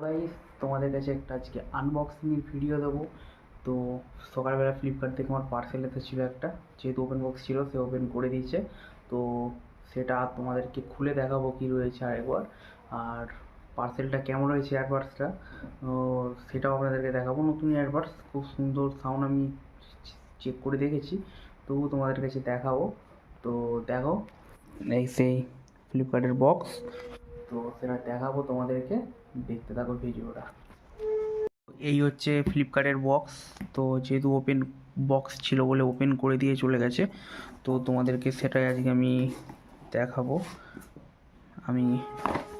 Guys, তোমাদের কাছে একটা আজকে আনবক্সিং এর ভিডিও দেবো। তো সকালবেলা ফ্লিপকার্ট থেকে আমার পার্সেল এসেছিলো একটা, যেহেতু ওপেন বক্স ছিল সে ওপেন করে দিয়েছে। তো সেটা তোমাদেরকে খুলে দেখাবো কি রয়েছে আরেকবার। আর পার্সেলটা কেমন হয়েছে, এয়ারবাডসটা সেটাও আপনাদেরকে দেখাবো। নতুন এয়ারবাডস, খুব সুন্দর সাউন্ড, আমি চেক করে দেখেছি, তবুও তোমাদের কাছে দেখাবো। তো দেখো, এই সেই ফ্লিপকার্টের বক্স, তো সেটা দেখাবো তোমাদেরকে, দেখতে থাকো ভিডিওটা। এই হচ্ছে ফ্লিপকার্টের বক্স। তো যেহেতু ওপেন বক্স ছিল বলে ওপেন করে দিয়ে চলে গেছে, তো তোমাদেরকে সেটাই আজকে আমি দেখাবো। আমি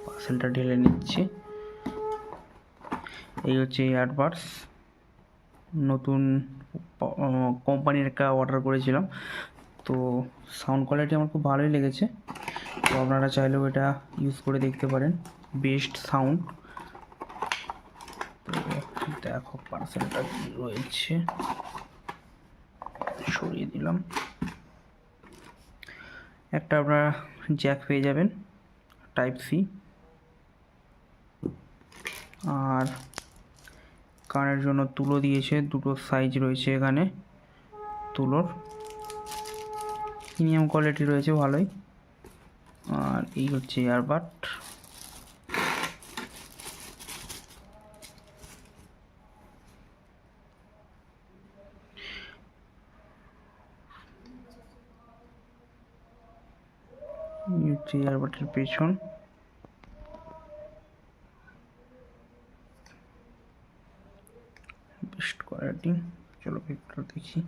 পার্সেলটা ঢেলে নিচ্ছি। এই হচ্ছে ইয়ারবাডস, নতুন কোম্পানির একটা অর্ডার করেছিলাম। তো সাউন্ড কোয়ালিটি আমার খুব ভালোই লেগেছে, তো আপনারা চাইলেও এটা ইউজ করে দেখতে পারেন, বেস্ট সাউন্ড। তো দেখো পার্সেলটা কি রয়েছে, সরিয়ে দিলাম। একটা আপনারা জ্যাক পেয়ে যাবেন, টাইপ সি, আর কানের জন্য তুলো দিয়েছে, দুটো সাইজ রয়েছে এখানে তুলোর, প্রিমিয়াম কোয়ালিটি রয়েছে ভালোই। আর এই হচ্ছে ইয়ারবাড। এই হচ্ছে ইয়ারবাডের পেছন। Best quality. চলো ভিতরে দেখি।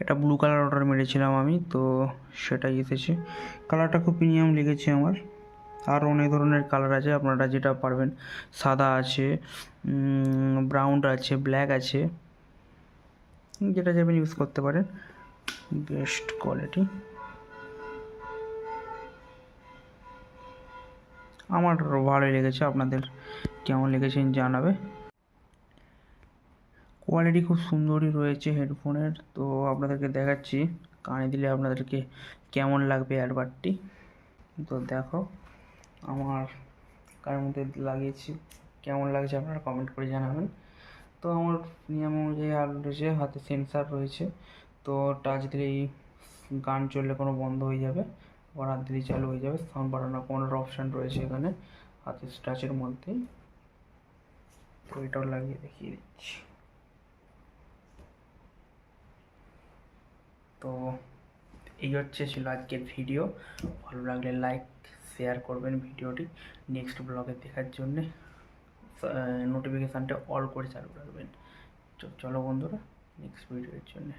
এটা ব্লু কালার অর্ডার মেরেছিলাম আমি, তো সেটাই এসেছে। কালারটা খুব প্রিমিয়াম লেগেছে আমার। আর অনেক ধরনের কালার আছে, আপনারা যেটা পারবেন। সাদা আছে, ব্রাউন আছে, ব্ল্যাক আছে, যেটা যাবেন ইউজ করতে পারেন। বেস্ট কোয়ালিটি, আমার ভালোই লেগেছে। আপনাদের কেমন লেগেছে জানাবে। কোয়ালিটি খুব সুন্দরই রয়েছে হেডফোনের। তো আপনাদেরকে দেখাচ্ছি কানে দিলে আপনাদেরকে কেমন লাগবে এয়ারবাডটি। তো দেখো, আমার কানের মধ্যে লাগিয়েছি, কেমন লাগছে আপনারা কমেন্ট করে জানাবেন। তো আমার নিয়ম অনুযায়ী আর রয়েছে, হাতে সেন্সার রয়েছে। তো টাচ দিলেই গান চললে কোনো বন্ধ হয়ে যাবে, আবার হাত দিলেই চালু হয়ে যাবে। সাউন্ড বাড়ানো কমানোর অপশান রয়েছে এখানে হাতের টাচের মধ্যেই। তো এটাও লাগিয়ে দেখিয়ে দিচ্ছি। তো এই ছিল আজকের ভিডিও। ভালো লাগলে লাইক শেয়ার করবেন ভিডিওটি। নেক্সট ব্লগে দেখার জন্যে নোটিফিকেশানটা অল করে চালু রাখবেন। চলো বন্ধুরা, নেক্সট ভিডিওর জন্যে।